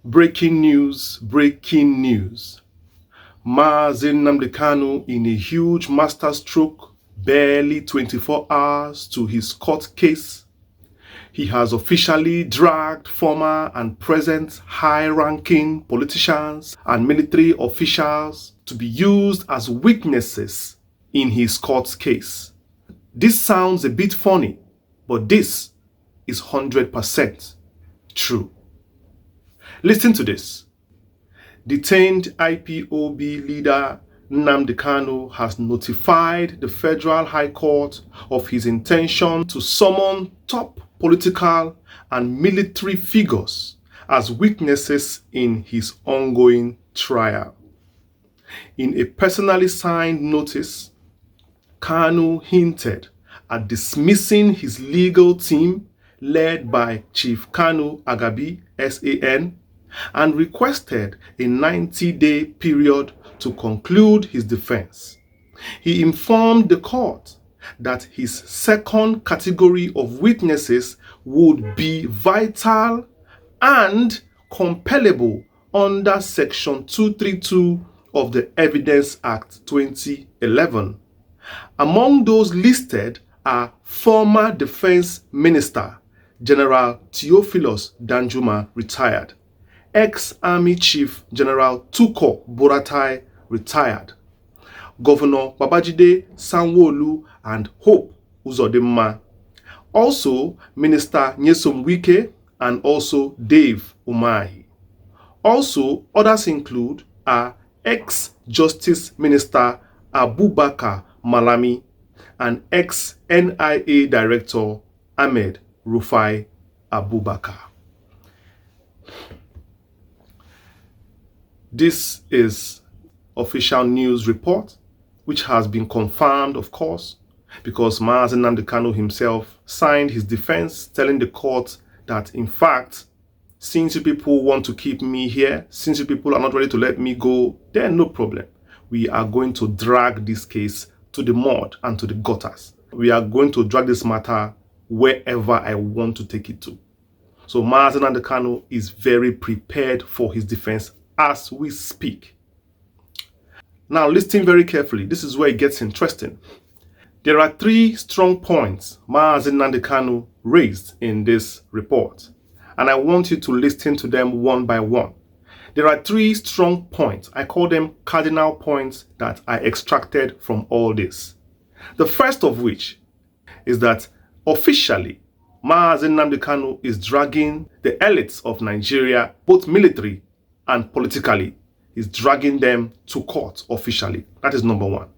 Breaking news, breaking news. Mazi Nnamdi Kanu in a huge masterstroke, barely 24 hours to his court case. He has officially dragged former and present high-ranking politicians and military officials to be used as witnesses in his court case. This sounds a bit funny, but this is 100% true. Listen to this. Detained IPOB leader Nnamdi Kanu has notified the Federal High Court of his intention to summon top political and military figures as witnesses in his ongoing trial. In a personally signed notice, Kanu hinted at dismissing his legal team led by Chief Kanu Agabi, SAN, and requested a 90-day period to conclude his defense. He informed the court that his second category of witnesses would be vital and compellable under Section 232 of the Evidence Act 2011. Among those listed are former Defense Minister General Theophilus Danjuma, retired, ex-Army Chief General Tukur Buratai, retired, Governor Babajide Sanwo-Olu and Hope Uzodinma, also Minister Nyesom Wike and also Dave Umahi. Also, others include are ex-Justice Minister Abubakar Malami and ex-NIA Director Ahmed Rufai Abubakar. This is official news report, which has been confirmed, of course, because Mazi Nnamdi Kanu himself signed his defense, telling the court that, in fact, since you people want to keep me here, since you people are not ready to let me go, then no problem. We are going to drag this case to the mud and to the gutters. We are going to drag this matter wherever I want to take it to. So Mazi Nnamdi Kanu is very prepared for his defense as we speak. Now listen very carefully. This is where it gets interesting. There are three strong points Mazi Nnamdi Kanu raised in this report, and I want you to listen to them one by one. There are three strong points. I call them cardinal points that I extracted from all this. The first of which is that officially, Mazi Nnamdi Kanu is dragging the elites of Nigeria, both military and politically, is dragging them to court officially. That is number one.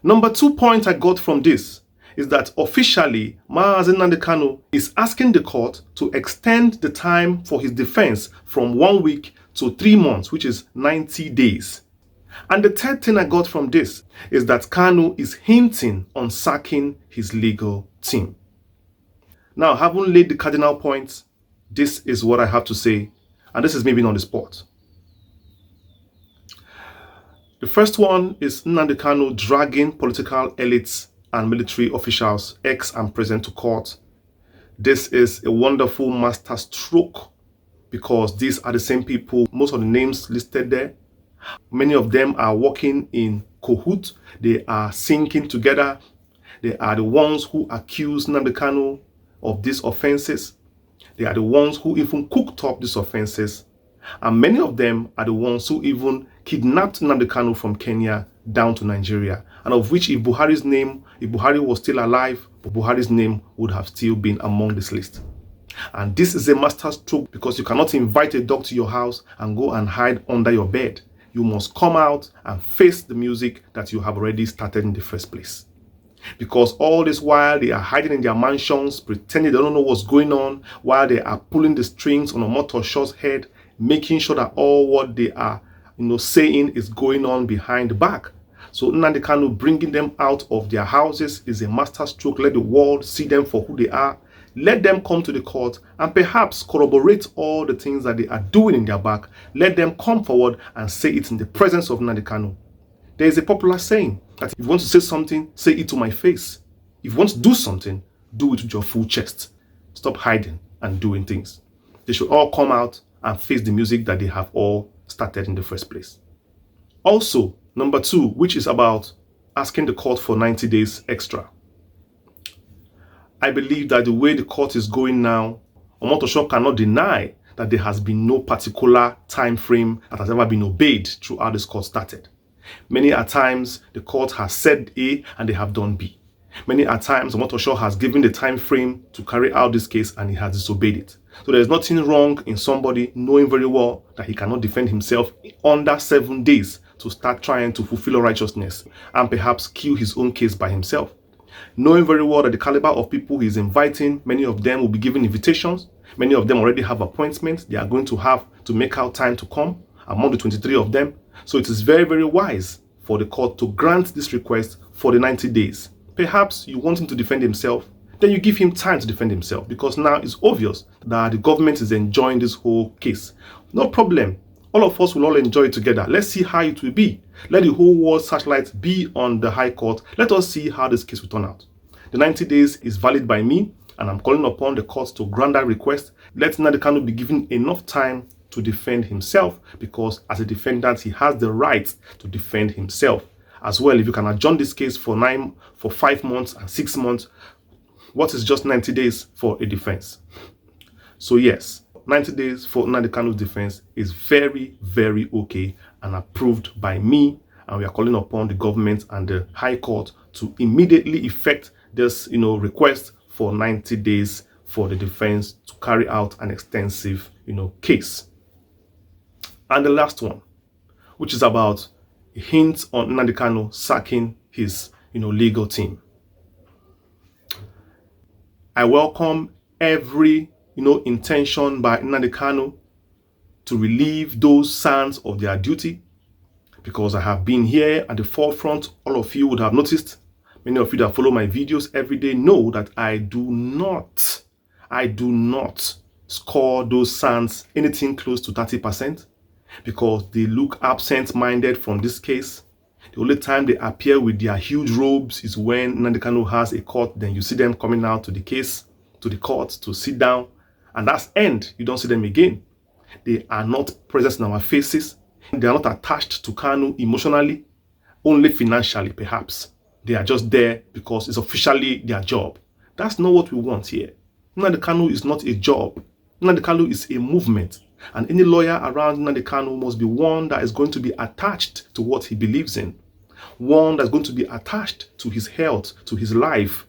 Number 2 point I got from this is that officially, Mazi Nnamdi Kanu is asking the court to extend the time for his defense from 1 week to 3 months, which is 90 days. And the third thing I got from this is that Kanu is hinting on sacking his legal team. Now, having laid the cardinal points, this is what I have to say, and this is me being on the spot. The first one is Nnamdi Kanu dragging political elites and military officials, ex and present, to court. This is a wonderful master stroke because these are the same people, most of the names listed there. Many of them are working in cahoot. They are syncing together. They are the ones who accuse Nnamdi Kanu of these offenses. They are the ones who even cooked up these offenses. And many of them are the ones who even kidnapped Nnamdi Kanu from Kenya down to Nigeria. And of which, if Buhari was still alive, Buhari's name would have still been among this list. And this is a master stroke because you cannot invite a dog to your house and go and hide under your bed. You must come out and face the music that you have already started in the first place. Because all this while they are hiding in their mansions, pretending they don't know what's going on, while they are pulling the strings on Omotoso's head, making sure that all what they are saying is going on behind the back. So Nnamdi Kanu bringing them out of their houses is a master stroke. Let the world see them for who they are. Let them come to the court and perhaps corroborate all the things that they are doing in their back. Let them come forward and say it in the presence of Nnamdi Kanu. There is a popular saying that if you want to say something, say it to my face. If you want to do something, do it with your full chest. Stop hiding and doing things. They should all come out and face the music that they have all started in the first place. Also, number 2, which is about asking the court for 90 days extra. I believe that the way the court is going now, Omotosho cannot deny that there has been no particular time frame that has ever been obeyed throughout this court started. Many a times the court has said A and they have done B. Many a times Omotosho has given the time frame to carry out this case and he has disobeyed it. So there is nothing wrong in somebody knowing very well that he cannot defend himself under 7 days to start trying to fulfill righteousness and perhaps kill his own case by himself. Knowing very well that the caliber of people he's inviting, many of them will be given invitations. Many of them already have appointments. They are going to have to make out time to come among the 23 of them. So it is very, very wise for the court to grant this request for the 90 days. Perhaps you want him to defend himself, then you give him time to defend himself, because now it's obvious that the government is enjoying this whole case. No problem. All of us will all enjoy it together. Let's see how it will be. Let the whole world searchlight be on the High Court. Let us see how this case will turn out. The 90 days is valid by me, and I'm calling upon the court to grant that request. Let Nnamdi Kanu be given enough time to defend himself, because as a defendant, he has the right to defend himself. As well, if you can adjourn this case for 5 months and 6 months, what is just 90 days for a defense? So yes, 90 days for Nnamdi Kanu's defense is very, very okay and approved by me, and we are calling upon the government and the High Court to immediately effect this, request for 90 days for the defense to carry out an extensive, case. And the last one, which is about a hint on Nnamdi Kanu sacking his, legal team. I welcome every, intention by Nnamdi Kanu to relieve those sons of their duty, because I have been here at the forefront. All of you would have noticed. Many of you that follow my videos every day know that I do not score those sons anything close to 30%, because they look absent-minded from this case. The only time they appear with their huge robes is when Nnamdi Kanu has a court. Then you see them coming out to the case, to the court, to sit down, and that's end. You don't see them again. They are not present in our faces. They are not attached to Kanu emotionally, only financially perhaps. They are just there because it's officially their job. That's not what we want here. Nnamdi Kanu is not a job. Nnamdi Kanu is a movement. And any lawyer around Nnamdi Kanu must be one that is going to be attached to what he believes in. One that's going to be attached to his health, to his life,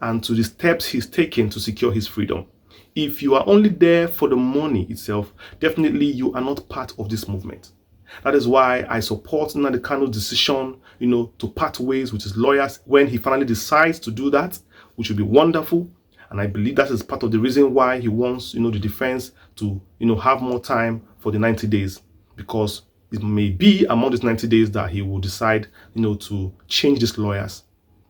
and to the steps he's taken to secure his freedom. If you are only there for the money itself, definitely you are not part of this movement. That is why I support Nnamdi Kanu's decision, to part ways with his lawyers when he finally decides to do that, which would be wonderful. And I believe that is part of the reason why he wants, the defense to, have more time for the 90 days, because it may be among these 90 days that he will decide, to change these lawyers.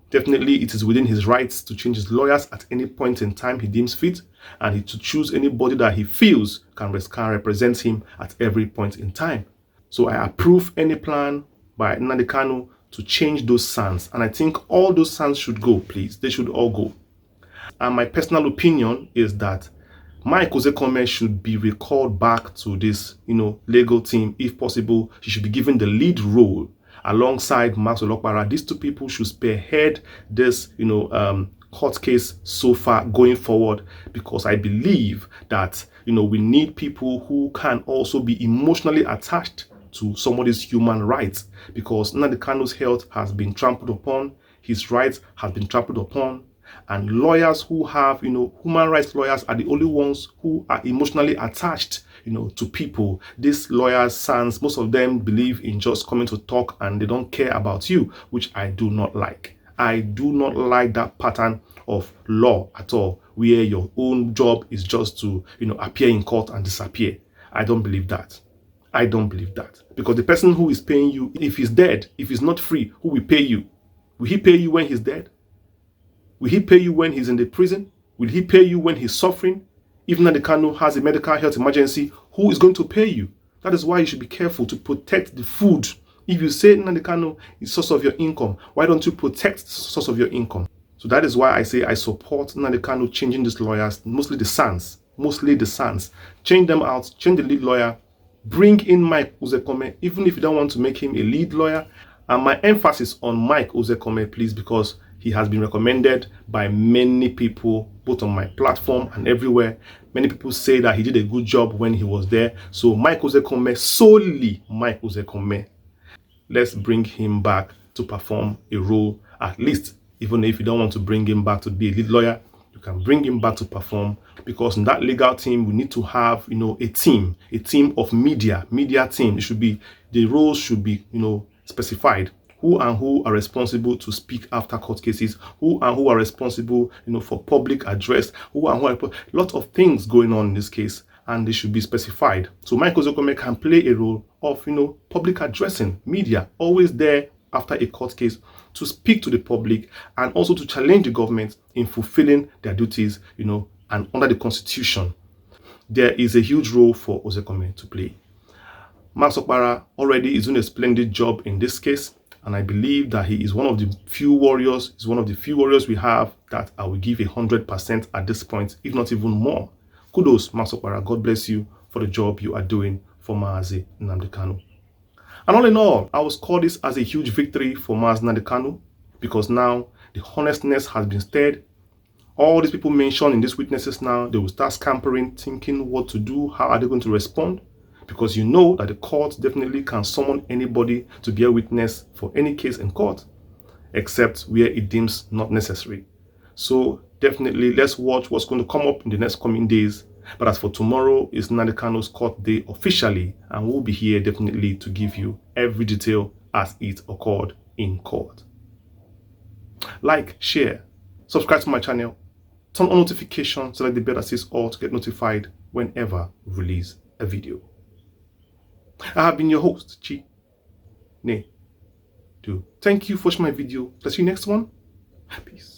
Definitely, it is within his rights to change his lawyers at any point in time he deems fit, and to choose anybody that he feels can represent him at every point in time. So I approve any plan by Nnamdi Kanu to change those sons, and I think all those sons should go, please. They should all go. And my personal opinion is that Mike Ozekome should be recalled back to this, legal team. If possible, she should be given the lead role alongside Max Olokpara. These two people should spearhead this, court case so far going forward, because I believe that, we need people who can also be emotionally attached to somebody's human rights, because Nnamdi Kanu's health has been trampled upon, his rights have been trampled upon. And lawyers who have, human rights lawyers are the only ones who are emotionally attached, to people. These lawyers' sons, most of them believe in just coming to talk and they don't care about you, which I do not like. I do not like that pattern of law at all, where your own job is just to, appear in court and disappear. I don't believe that. I don't believe that. Because the person who is paying you, if he's dead, if he's not free, who will pay you? Will he pay you when he's dead? Will he pay you when he's in the prison? Will he pay you when he's suffering? If Nnamdi Kanu has a medical health emergency, who is going to pay you? That is why you should be careful to protect the food. If you say Nnamdi Kanu is source of your income, why don't you protect the source of your income? So that is why I say I support Nnamdi Kanu changing these lawyers, mostly the sons. mostly the Sons. Change them out, change the lead lawyer, bring in Mike Uzekome, even if you don't want to make him a lead lawyer. And my emphasis on Mike Uzekome, please, because he has been recommended by many people, both on my platform and everywhere. Many people say that he did a good job when he was there. So Mike Uzekome, solely Mike Uzekome, let's bring him back to perform a role, at least. Even if you don't want to bring him back to be a lead lawyer, you can bring him back to perform, because in that legal team, we need to have, a team of media team. It should be, the roles should be, specified. Who and who are responsible to speak after court cases, who and who are responsible, for public address, who and who are, lot of things going on in this case, and they should be specified. So Michael Uzekome can play a role of, public addressing, media, always there after a court case to speak to the public and also to challenge the government in fulfilling their duties, and under the Constitution. There is a huge role for Uzekome to play. Max Okpara already is doing a splendid job in this case, and I believe that he is one of the few warriors, we have that I will give 100% at this point, if not even more. Kudos, Max Okpara. God bless you for the job you are doing for Mazi Nnamdi Kanu. And all in all, I would call this as a huge victory for Mazi Nnamdi Kanu, because now the honestness has been stirred. All these people mentioned in these witnesses now, they will start scampering, thinking what to do, how are they going to respond? Because that the court definitely can summon anybody to bear witness for any case in court, except where it deems not necessary. So definitely let's watch what's going to come up in the next coming days. But as for tomorrow, is Nnamdi Kanu's court day officially, and we'll be here definitely to give you every detail as it occurred in court. Like, share, subscribe to my channel, turn on notifications, select the bell that says all to get notified whenever we release a video. I have been your host, Chi Ne Do. Thank you for watching my video. Let's see you next one. Peace.